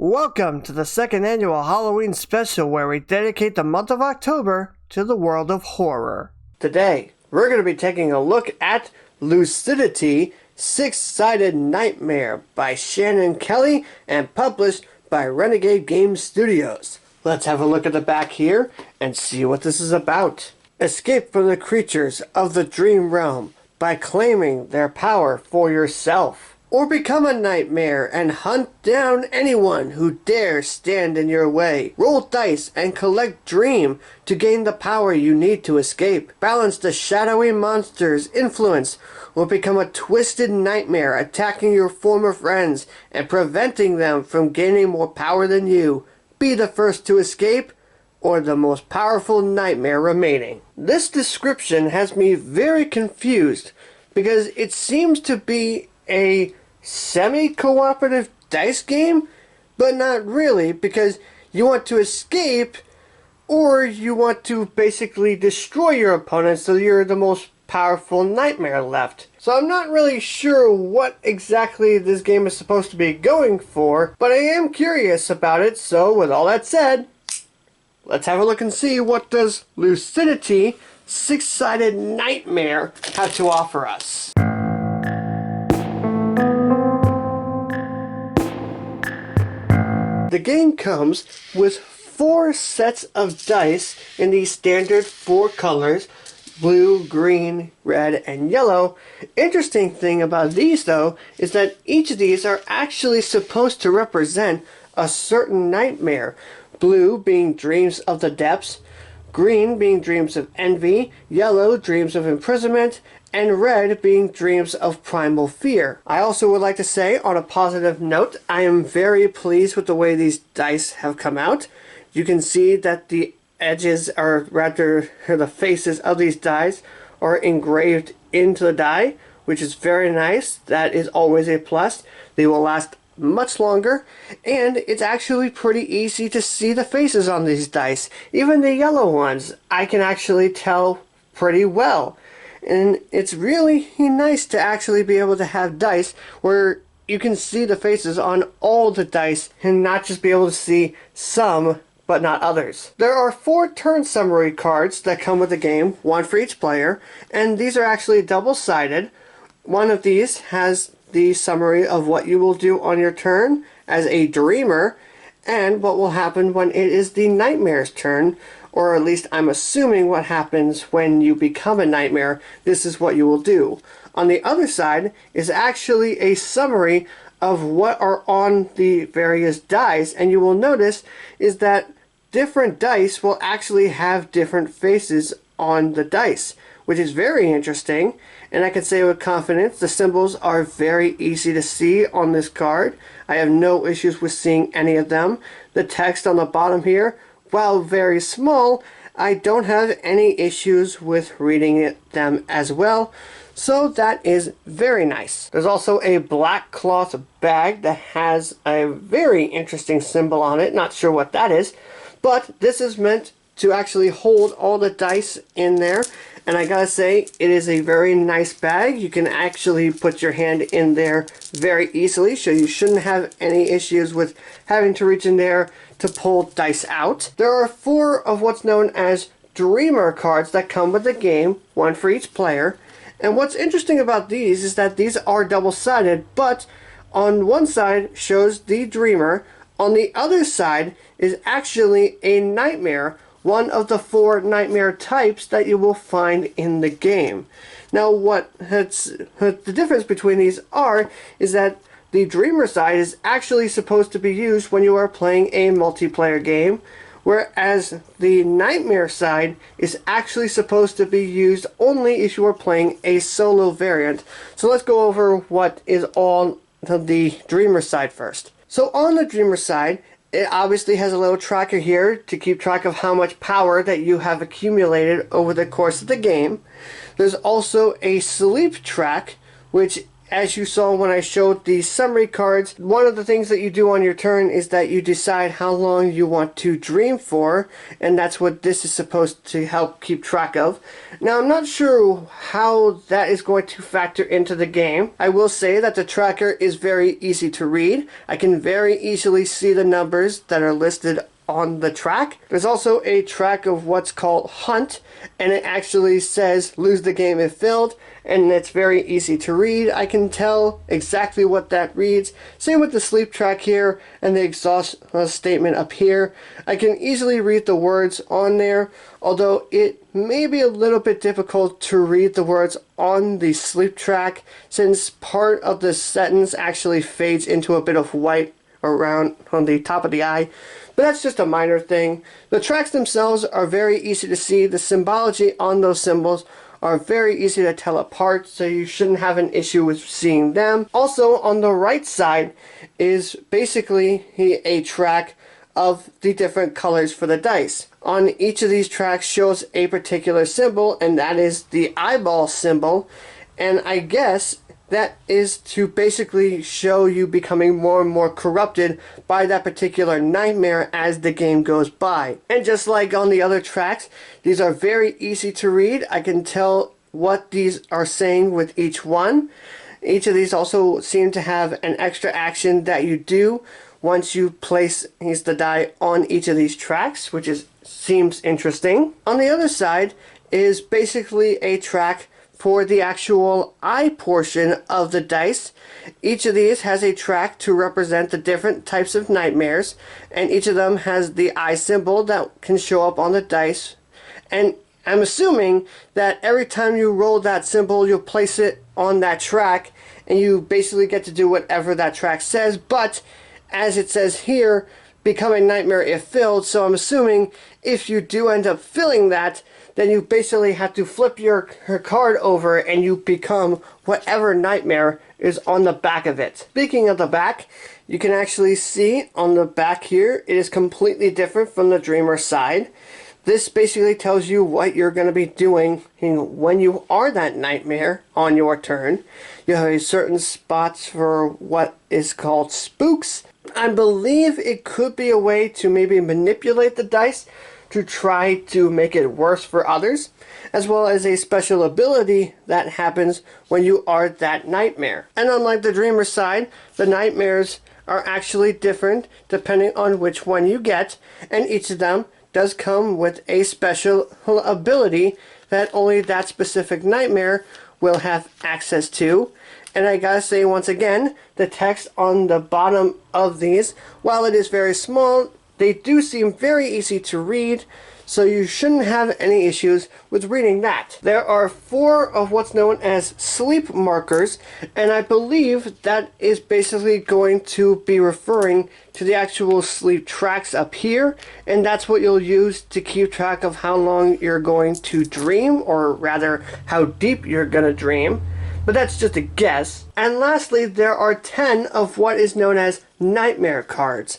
Welcome to the second annual Halloween special where we dedicate the month of October to the world of horror. Today, we're going to be taking a look at Lucidity, Six-Sided Nightmare by Shannon Kelly and published by Renegade Game Studios. Let's have a look at the back here and see what this is about. Escape from the creatures of the dream realm by claiming their power for yourself. Or become a nightmare and hunt down anyone who dares stand in your way. Roll dice and collect dream to gain the power you need to escape. Balance the shadowy monster's influence or become a twisted nightmare attacking your former friends and preventing them from gaining more power than you. Be the first to escape or the most powerful nightmare remaining. This description has me very confused because it seems to be a semi-cooperative dice game, but not really, because you want to escape or you want to basically destroy your opponent so you're the most powerful nightmare left. So I'm not really sure what exactly this game is supposed to be going for, but I am curious about it. So with all that said, let's have a look and see what does Lucidity Six-Sided Nightmare have to offer us. The game comes with 4 sets of dice in the standard 4 colors, blue, green, red, and yellow. Interesting thing about these though is that each of these are actually supposed to represent a certain nightmare. Blue being dreams of the depths, green being dreams of envy, yellow dreams of imprisonment, and red being dreams of primal fear. I also would like to say, on a positive note, I am very pleased with the way these dice have come out. You can see that the edges, or rather the faces of these dice, are engraved into the die, which is very nice. That is always a plus. They will last much longer, and it's actually pretty easy to see the faces on these dice. Even the yellow ones, I can actually tell pretty well. And it's really nice to actually be able to have dice where you can see the faces on all the dice and not just be able to see some but not others. There are 4 turn summary cards that come with the game, 1 for each player, and these are actually double-sided. One of these has the summary of what you will do on your turn as a dreamer and what will happen when it is the nightmare's turn, or at least I'm assuming what happens when you become a nightmare. This is what you will do. On the other side is actually a summary of what are on the various dice, and you will notice is that different dice will actually have different faces on the dice, which is very interesting. And I can say with confidence the symbols are very easy to see on this card. I have no issues with seeing any of them. The text on the bottom here, while very small, I don't have any issues with reading them as well. So that is very nice. There's also a black cloth bag that has a very interesting symbol on it. Not sure what that is, but this is meant to actually hold all the dice in there. And I gotta say, it is a very nice bag. You can actually put your hand in there very easily, so you shouldn't have any issues with having to reach in there to pull dice out. There are 4 of what's known as Dreamer cards that come with the game, 1 for each player. And what's interesting about these is that these are double-sided, but on one side shows the Dreamer, on the other side is actually a nightmare, one of the 4 nightmare types that you will find in the game. Now the difference between these is that the Dreamer side is actually supposed to be used when you are playing a multiplayer game, whereas the Nightmare side is actually supposed to be used only if you are playing a solo variant. So let's go over what is on the Dreamer side first. So on the Dreamer side, it obviously has a little tracker here to keep track of how much power that you have accumulated over the course of the game. There's also a sleep track, which as you saw when I showed the summary cards, one of the things that you do on your turn is that you decide how long you want to dream for, and that's what this is supposed to help keep track of. Now, I'm not sure how that is going to factor into the game. I will say that the tracker is very easy to read. I can very easily see the numbers that are listed on the track. There's also a track of what's called Hunt, and it actually says lose the game if filled, and it's very easy to read. I can tell exactly what that reads. Same with the sleep track here and the exhaust statement up here. I can easily read the words on there, although it may be a little bit difficult to read the words on the sleep track since part of the sentence actually fades into a bit of white around on the top of the eye. But that's just a minor thing. The tracks themselves are very easy to see. The symbology on those symbols are very easy to tell apart, so you shouldn't have an issue with seeing them. Also, on the right side is basically a track of the different colors for the dice. On each of these tracks shows a particular symbol, and that is the eyeball symbol. And I guess that is to basically show you becoming more and more corrupted by that particular nightmare as the game goes by. And just like on the other tracks, these are very easy to read. I can tell what these are saying with each one. Each of these also seem to have an extra action that you do once you place the die on each of these tracks, which seems interesting. On the other side is basically a track for the actual eye portion of the dice. Each of these has a track to represent the different types of nightmares, and each of them has the eye symbol that can show up on the dice. And I'm assuming that every time you roll that symbol, you'll place it on that track, and you basically get to do whatever that track says. But as it says here, become a nightmare if filled, so I'm assuming if you do end up filling that, then you basically have to flip your card over and you become whatever nightmare is on the back of it. Speaking of the back, you can actually see on the back here, it is completely different from the dreamer side. This basically tells you what you're going to be doing when you are that nightmare on your turn. You have a certain spots for what is called spooks. I believe it could be a way to maybe manipulate the dice to try to make it worse for others, as well as a special ability that happens when you are that nightmare. And unlike the dreamer side, the nightmares are actually different depending on which one you get, and each of them does come with a special ability that only that specific nightmare will have access to. And I gotta say once again, the text on the bottom of these, while it is very small, they do seem very easy to read, so you shouldn't have any issues with reading that. There are 4 of what's known as sleep markers, and I believe that is basically going to be referring to the actual sleep tracks up here, and that's what you'll use to keep track of how long you're going to dream, or rather, how deep you're gonna dream. But that's just a guess. And lastly, there are 10 of what is known as nightmare cards.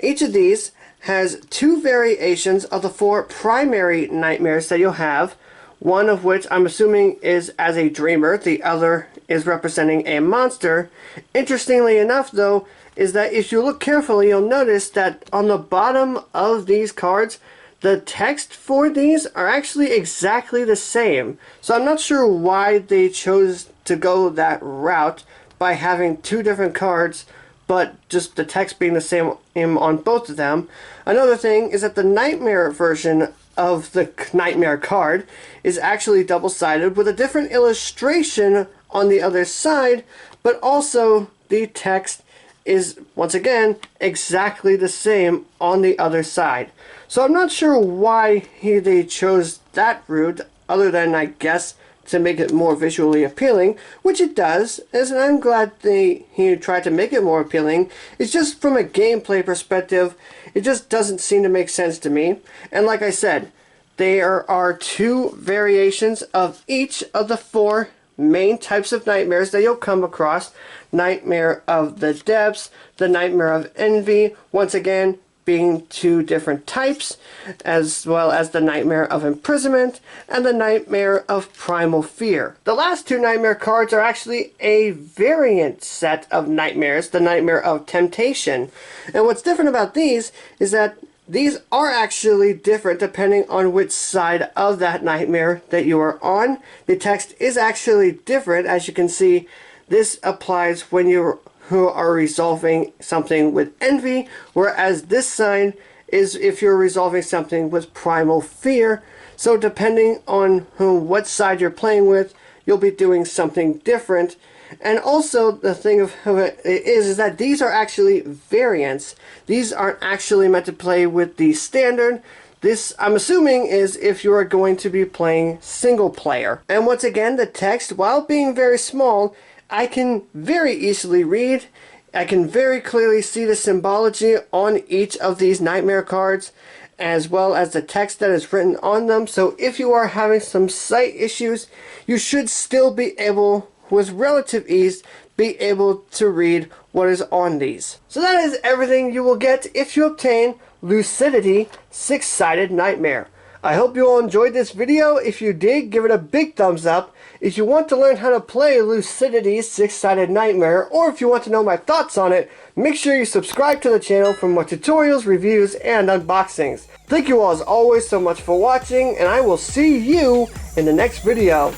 Each of these has 2 variations of the 4 primary nightmares that you'll have, one of which I'm assuming is as a dreamer, the other is representing a monster. Interestingly enough though, is that if you look carefully, you'll notice that on the bottom of these cards, the text for these are actually exactly the same. So I'm not sure why they chose to go that route by having 2 different cards, but just the text being the same on both of them. Another thing is that the nightmare version of the nightmare card is actually double-sided with a different illustration on the other side, but also the text is, once again, exactly the same on the other side. So I'm not sure why they chose that route, other than, I guess, to make it more visually appealing, which it does, and I'm glad he tried to make it more appealing. It's just from a gameplay perspective, it just doesn't seem to make sense to me. And like I said, there are 2 variations of each of the 4 main types of nightmares that you'll come across. Nightmare of the Depths, the Nightmare of Envy, once again, being two different types, as well as the Nightmare of Imprisonment and the Nightmare of Primal Fear. The last two Nightmare cards are actually a variant set of nightmares, the Nightmare of Temptation. And what's different about these is that these are actually different depending on which side of that nightmare that you are on. The text is actually different. As you can see, this applies when you are resolving something with envy, whereas this sign is if you're resolving something with primal fear. So depending on what side you're playing with, you'll be doing something different. And also the thing of it is that these are actually variants. These aren't actually meant to play with the standard. This, I'm assuming, is if you are going to be playing single player. And once again, the text, while being very small, I can very easily read. I can very clearly see the symbology on each of these nightmare cards, as well as the text that is written on them. So if you are having some sight issues, you should still be able, with relative ease, be able to read what is on these. So that is everything you will get if you obtain Lucidity Six-Sided Nightmare. I hope you all enjoyed this video. If you did, give it a big thumbs up. If you want to learn how to play Lucidity Six-Sided Nightmare, or if you want to know my thoughts on it, make sure you subscribe to the channel for more tutorials, reviews, and unboxings. Thank you all as always so much for watching, and I will see you in the next video.